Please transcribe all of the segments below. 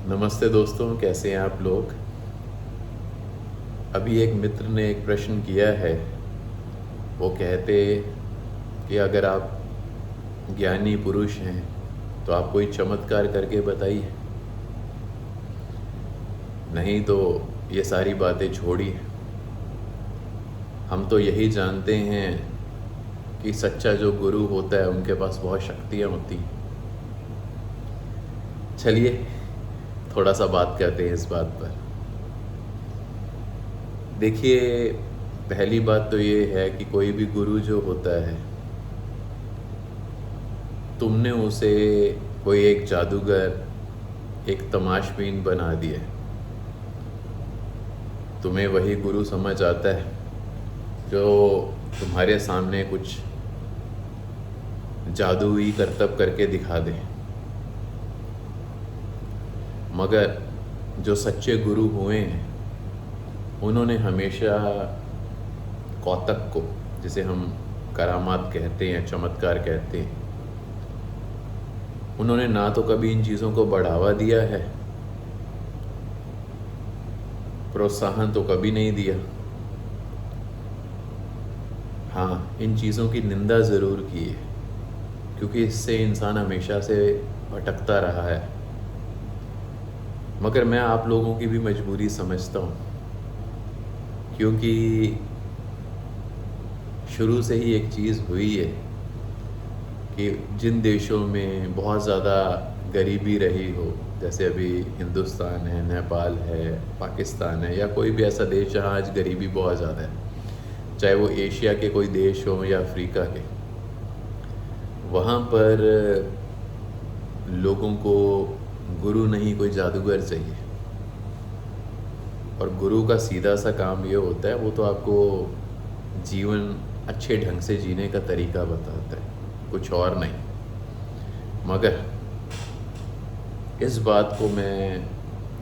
नमस्ते दोस्तों, कैसे हैं आप लोग। अभी एक मित्र ने एक प्रश्न किया है। वो कहते कि अगर आप ज्ञानी पुरुष हैं तो आप कोई चमत्कार करके बताइए, नहीं तो ये सारी बातें छोड़िए। हम तो यही जानते हैं कि सच्चा जो गुरु होता है उनके पास बहुत शक्तियाँ होती हैं। चलिए थोड़ा सा बात करते हैं इस बात पर। देखिए, पहली बात तो ये है कि कोई भी गुरु जो होता है, तुमने उसे कोई एक जादूगर, एक तमाशबीन बना दिया। तुम्हें वही गुरु समझ आता है जो तुम्हारे सामने कुछ जादुई करतब करके दिखा दे। मगर जो सच्चे गुरु हुए हैं उन्होंने हमेशा कौतक को, जिसे हम करामात कहते हैं, चमत्कार कहते हैं, उन्होंने ना तो कभी इन चीज़ों को बढ़ावा दिया है, प्रोत्साहन तो कभी नहीं दिया। हाँ, इन चीज़ों की निंदा ज़रूर की है, क्योंकि इससे इंसान हमेशा से भटकता रहा है। मगर मैं आप लोगों की भी मजबूरी समझता हूँ, क्योंकि शुरू से ही एक चीज़ हुई है कि जिन देशों में बहुत ज़्यादा गरीबी रही हो, जैसे अभी हिंदुस्तान है, नेपाल है, पाकिस्तान है, या कोई भी ऐसा देश जहाँ आज गरीबी बहुत ज़्यादा है, चाहे वो एशिया के कोई देश हो या अफ्रीका के, वहाँ पर लोगों को गुरु नहीं कोई जादूगर चाहिए। और गुरु का सीधा सा काम ये होता है, वो तो आपको जीवन अच्छे ढंग से जीने का तरीका बताता है, कुछ और नहीं। मगर इस बात को मैं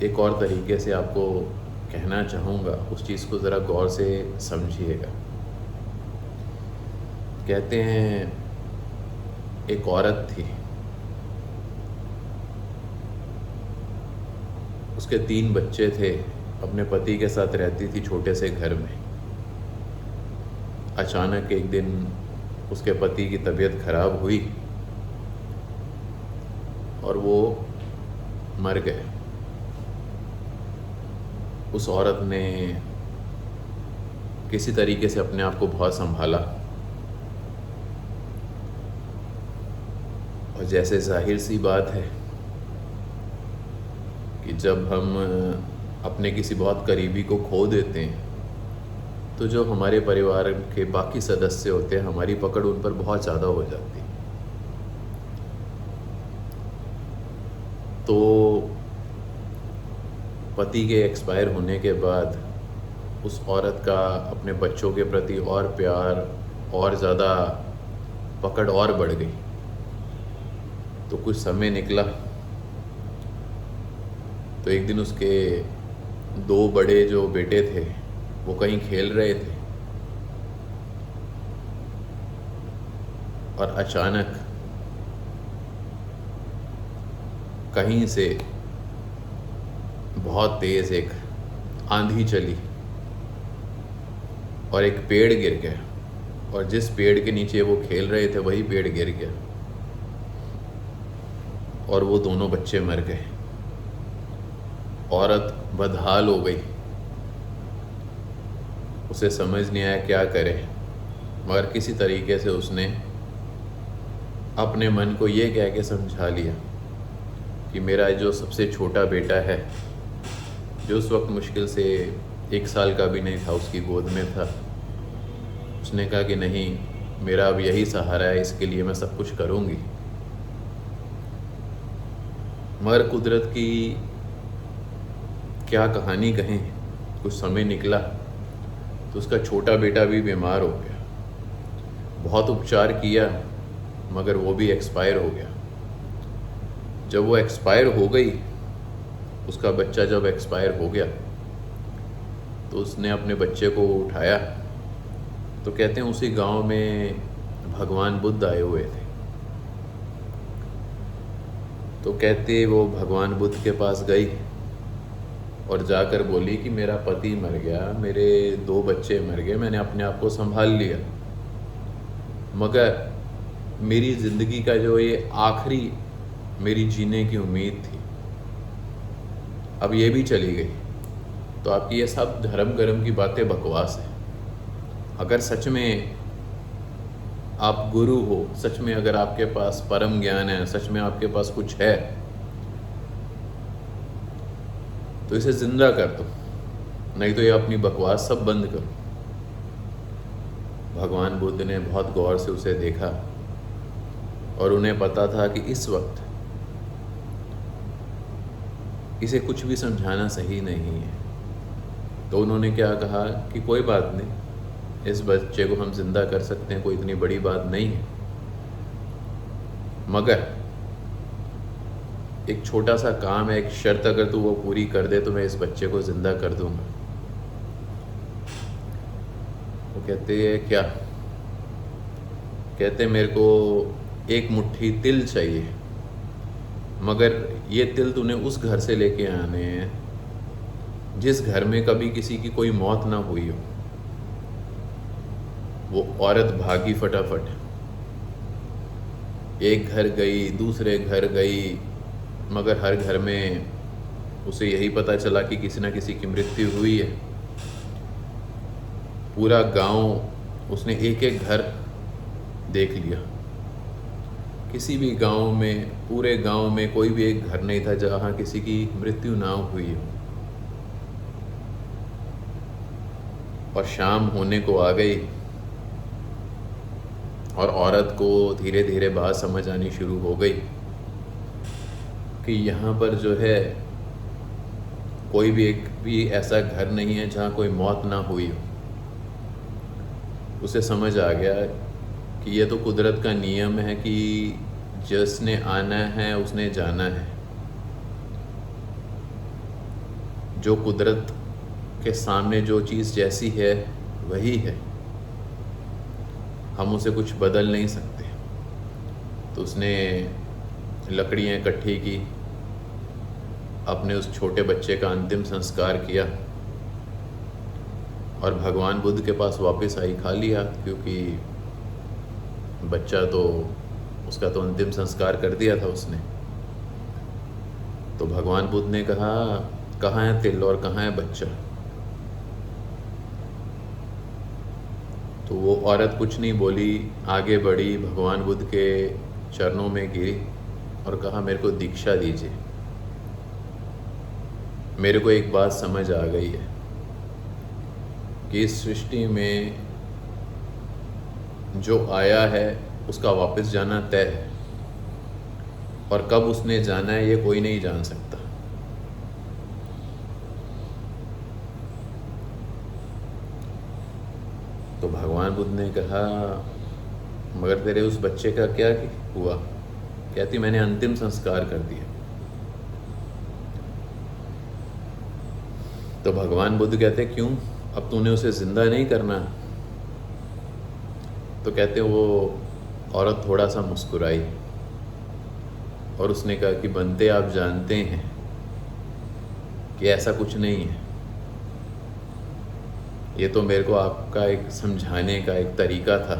एक और तरीके से आपको कहना चाहूँगा, उस चीज़ को ज़रा गौर से समझिएगा। कहते हैं एक औरत थी, उसके 3 बच्चे थे, अपने पति के साथ रहती थी छोटे से घर में। अचानक एक दिन उसके पति की तबीयत खराब हुई और वो मर गए। उस औरत ने किसी तरीके से अपने आप को बहुत संभाला, और जैसे जाहिर सी बात है कि जब हम अपने किसी बहुत करीबी को खो देते हैं तो जो हमारे परिवार के बाकी सदस्य होते हैं, हमारी पकड़ उन पर बहुत ज़्यादा हो जाती है। तो पति के एक्सपायर होने के बाद उस औरत का अपने बच्चों के प्रति और प्यार, और ज़्यादा पकड़ और बढ़ गई। तो कुछ समय निकला तो एक दिन उसके 2 बड़े जो बेटे थे वो कहीं खेल रहे थे, और अचानक कहीं से बहुत तेज़ एक आंधी चली और एक पेड़ गिर गया, और जिस पेड़ के नीचे वो खेल रहे थे वही पेड़ गिर गया, और वो दोनों बच्चे मर गए। औरत बदहाल हो गई, उसे समझ नहीं आया क्या करे, मगर किसी तरीके से उसने अपने मन को ये कह के समझा लिया कि मेरा जो सबसे छोटा बेटा है, जो उस वक्त मुश्किल से 1 साल का भी नहीं था, उसकी गोद में था, उसने कहा कि नहीं, मेरा अब यही सहारा है, इसके लिए मैं सब कुछ करूँगी। मगर कुदरत की क्या कहानी कहें, कुछ समय निकला तो उसका छोटा बेटा भी बीमार हो गया। बहुत उपचार किया मगर वो भी एक्सपायर हो गया। जब वो एक्सपायर हो गई, उसका बच्चा जब एक्सपायर हो गया तो उसने अपने बच्चे को उठाया, तो कहते हैं उसी गांव में भगवान बुद्ध आए हुए थे। तो कहते वो भगवान बुद्ध के पास गई और जाकर बोली कि मेरा पति मर गया, मेरे 2 बच्चे मर गए, मैंने अपने आप को संभाल लिया, मगर मेरी ज़िंदगी का जो ये आखिरी मेरी जीने की उम्मीद थी, अब ये भी चली गई। तो आपकी ये सब धर्म कर्म की बातें बकवास है। अगर सच में आप गुरु हो, सच में अगर आपके पास परम ज्ञान है, सच में आपके पास कुछ है, तो इसे जिंदा कर दो, नहीं तो ये अपनी बकवास सब बंद करो। भगवान बुद्ध ने बहुत गौर से उसे देखा और उन्हें पता था कि इस वक्त इसे कुछ भी समझाना सही नहीं है। तो उन्होंने क्या कहा कि कोई बात नहीं, इस बच्चे को हम जिंदा कर सकते हैं, कोई इतनी बड़ी बात नहीं है, मगर एक छोटा सा काम है, एक शर्त अगर तू वो पूरी कर दे तो मैं इस बच्चे को जिंदा कर दूंगा। वो कहते हैं क्या? कहते मेरे को 1 मुट्ठी तिल चाहिए, मगर ये तिल तूने उस घर से लेके आने हैं जिस घर में कभी किसी की कोई मौत ना हुई हो। वो औरत भागी फटाफट, एक घर गई, दूसरे घर गई, मगर हर घर में उसे यही पता चला कि किसी न किसी की मृत्यु हुई है। पूरा गांव उसने एक एक घर देख लिया, किसी भी गांव में, पूरे गांव में कोई भी एक घर नहीं था जहां किसी की मृत्यु ना हुई हो। और शाम होने को आ गई और औरत को धीरे धीरे बात समझ आनी शुरू हो गई कि यहाँ पर जो है कोई भी एक भी ऐसा घर नहीं है जहाँ कोई मौत ना हुई हो। उसे समझ आ गया कि ये तो कुदरत का नियम है कि जिसने आना है उसने जाना है। जो कुदरत के सामने जो चीज़ जैसी है वही है, हम उसे कुछ बदल नहीं सकते। तो उसने लकड़ियाँ इकट्ठी की, अपने उस छोटे बच्चे का अंतिम संस्कार किया और भगवान बुद्ध के पास वापस आई खाली हाथ, क्योंकि बच्चा तो उसका तो अंतिम संस्कार कर दिया था उसने। तो भगवान बुद्ध ने कहा, कहाँ है तिल और कहाँ है बच्चा? तो वो औरत कुछ नहीं बोली, आगे बढ़ी, भगवान बुद्ध के चरणों में गिरी और कहा, मेरे को दीक्षा दीजिए। मेरे को एक बात समझ आ गई है कि इस सृष्टि में जो आया है उसका वापस जाना तय है, और कब उसने जाना है ये कोई नहीं जान सकता। तो भगवान बुद्ध ने कहा, मगर तेरे उस बच्चे का क्या हुआ? कहती, मैंने अंतिम संस्कार कर दिया। तो भगवान बुद्ध कहते, क्यों, अब तूने उसे जिंदा नहीं करना? तो कहते वो औरत थोड़ा सा मुस्कुराई और उसने कहा कि बनते आप जानते हैं कि ऐसा कुछ नहीं है, ये तो मेरे को आपका एक समझाने का एक तरीका था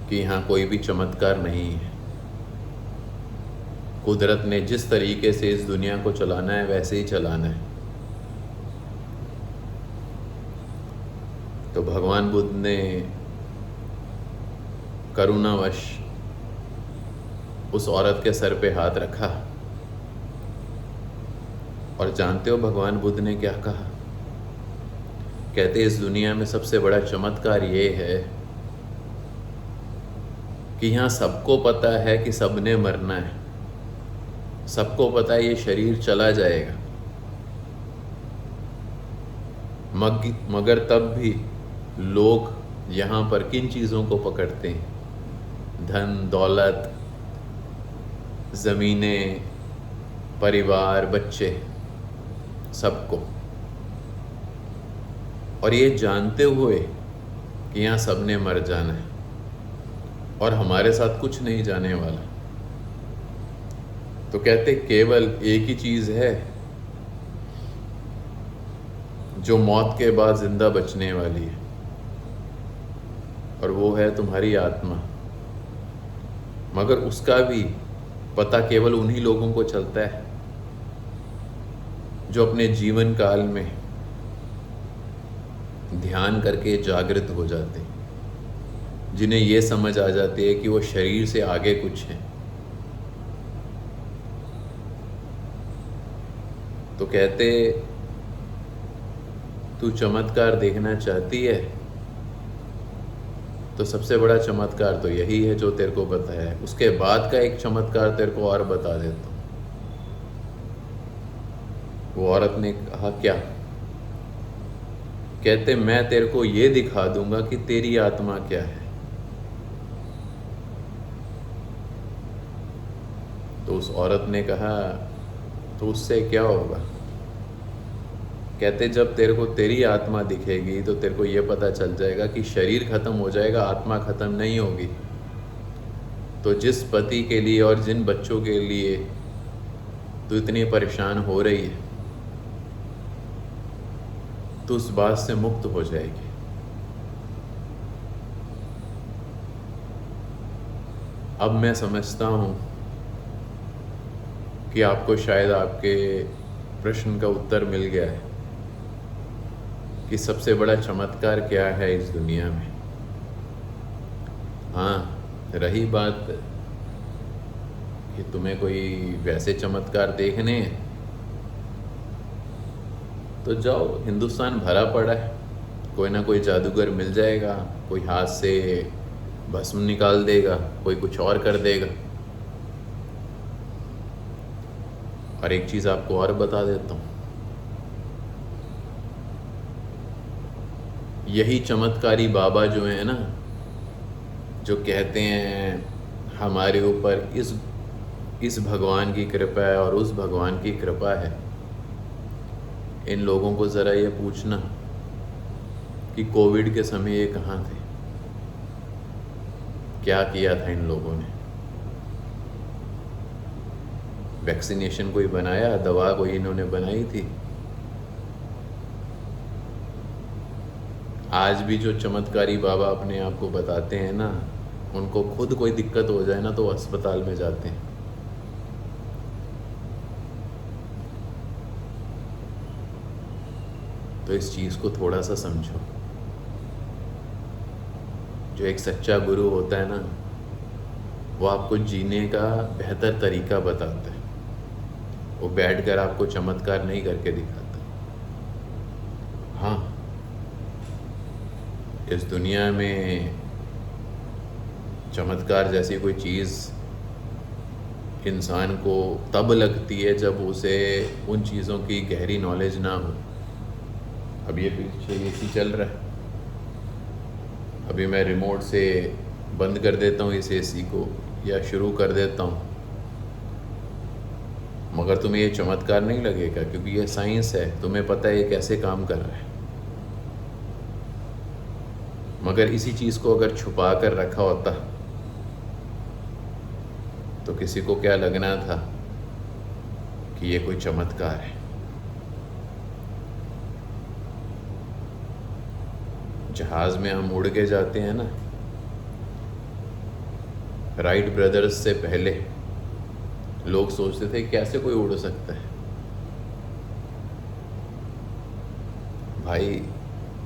कि यहाँ कोई भी चमत्कार नहीं है। कुदरत ने जिस तरीके से इस दुनिया को चलाना है वैसे ही चलाना है। तो भगवान बुद्ध ने करुणावश उस औरत के सर पे हाथ रखा और जानते हो भगवान बुद्ध ने क्या कहा? कहते, इस दुनिया में सबसे बड़ा चमत्कार ये है कि यहाँ सबको पता है कि सबने मरना है, सबको पता है ये शरीर चला जाएगा, मगर तब भी लोग यहाँ पर किन चीज़ों को पकड़ते हैं? धन, दौलत, ज़मीनें, परिवार, बच्चे, सबको। और ये जानते हुए कि यहाँ सबने मर जाना है, और हमारे साथ कुछ नहीं जाने वाला। तो कहते केवल एक ही चीज़ है जो मौत के बाद जिंदा बचने वाली है, और वो है तुम्हारी आत्मा। मगर उसका भी पता केवल उन्हीं लोगों को चलता है जो अपने जीवन काल में ध्यान करके जागृत हो जाते हैं, जिन्हें ये समझ आ जाती है कि वो शरीर से आगे कुछ है। तो कहते तू चमत्कार देखना चाहती है तो सबसे बड़ा चमत्कार तो यही है जो तेरे को बताया है। उसके बाद का एक चमत्कार तेरे को और बता देता हूँ। वो औरत ने कहा क्या? कहते मैं तेरे को ये दिखा दूंगा कि तेरी आत्मा क्या है। तो उस औरत ने कहा तो उससे क्या होगा? कहते जब तेरे को तेरी आत्मा दिखेगी तो तेरे को ये पता चल जाएगा कि शरीर खत्म हो जाएगा, आत्मा खत्म नहीं होगी। तो जिस पति के लिए और जिन बच्चों के लिए तू इतनी परेशान हो रही है, तो उस बात से मुक्त हो जाएगी। अब मैं समझता हूँ कि आपको शायद आपके प्रश्न का उत्तर मिल गया है कि सबसे बड़ा चमत्कार क्या है इस दुनिया में। हाँ, रही बात कि तुम्हें कोई वैसे चमत्कार देखने हैं तो जाओ, हिंदुस्तान भरा पड़ा है, कोई ना कोई जादूगर मिल जाएगा, कोई हाथ से भस्म निकाल देगा, कोई कुछ और कर देगा। और एक चीज़ आपको और बता देता हूँ, यही चमत्कारी बाबा जो है ना, जो कहते हैं हमारे ऊपर इस भगवान की कृपा है और उस भगवान की कृपा है, इन लोगों को ज़रा ये पूछना कि कोविड के समय ये कहाँ थे, क्या किया था इन लोगों ने। वैक्सीनेशन कोई बनाया, दवा कोई इन्होंने बनाई थी। आज भी जो चमत्कारी बाबा अपने आप को बताते हैं ना, उनको खुद कोई दिक्कत हो जाए ना तो अस्पताल में जाते हैं। तो इस चीज़ को थोड़ा सा समझो। जो एक सच्चा गुरु होता है ना, वो आपको जीने का बेहतर तरीका बताता है। वो बैठकर आपको चमत्कार नहीं करके दिखाता। हाँ, इस दुनिया में चमत्कार जैसी कोई चीज़ इंसान को तब लगती है जब उसे उन चीज़ों की गहरी नॉलेज ना हो। अब ये पीछे एसी चल रहा है, अभी मैं रिमोट से बंद कर देता हूँ इस एसी को या शुरू कर देता हूँ, मगर तुम्हें ये चमत्कार नहीं लगेगा, क्योंकि ये साइंस है, तुम्हें पता है ये कैसे काम कर रहा है। मगर इसी चीज़ को अगर छुपा कर रखा होता तो किसी को क्या लगना था कि ये कोई चमत्कार है। जहाज में हम उड़ के जाते हैं ना, राइट ब्रदर्स से पहले लोग सोचते थे कैसे कोई उड़ सकता है। भाई,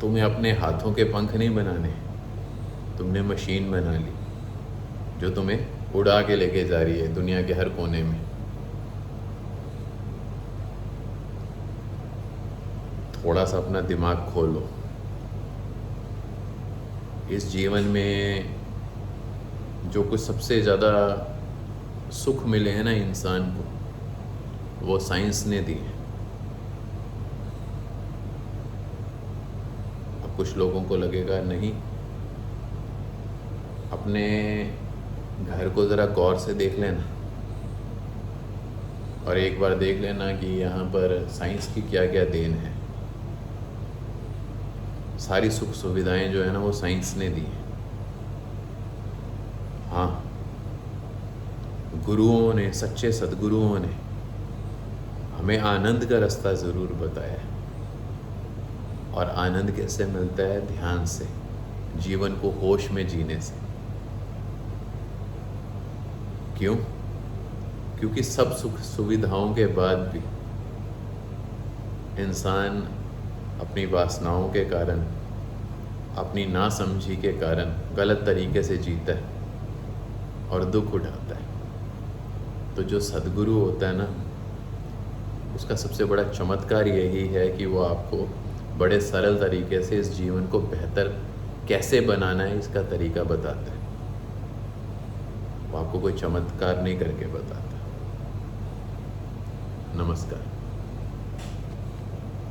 तुम्हें अपने हाथों के पंख नहीं बनाने, तुमने मशीन बना ली जो तुम्हें उड़ा के लेके जा रही है दुनिया के हर कोने में। थोड़ा सा अपना दिमाग खोलो। इस जीवन में जो कुछ सबसे ज़्यादा सुख मिले हैं ना इंसान को, वो साइंस ने दी है। अब कुछ लोगों को लगेगा नहीं। अपने घर को ज़रा गौर से देख लेना और एक बार देख लेना कि यहाँ पर साइंस की क्या क्या देन है। सारी सुख सुविधाएं जो है ना, वो साइंस ने दी है। गुरुओं ने, सच्चे सद्गुरुओं ने हमें आनंद का रास्ता ज़रूर बताया है। और आनंद कैसे मिलता है? ध्यान से, जीवन को होश में जीने से। क्यों? क्योंकि सब सुख सुविधाओं के बाद भी इंसान अपनी वासनाओं के कारण, अपनी नासमझी के कारण गलत तरीके से जीता है और दुख उठाता है। तो जो सद्गुरु होता है ना, उसका सबसे बड़ा चमत्कार यही है कि वो आपको बड़े सरल तरीके से इस जीवन को बेहतर कैसे बनाना है इसका तरीका बताता है। वो आपको कोई चमत्कार नहीं करके बताता। नमस्कार।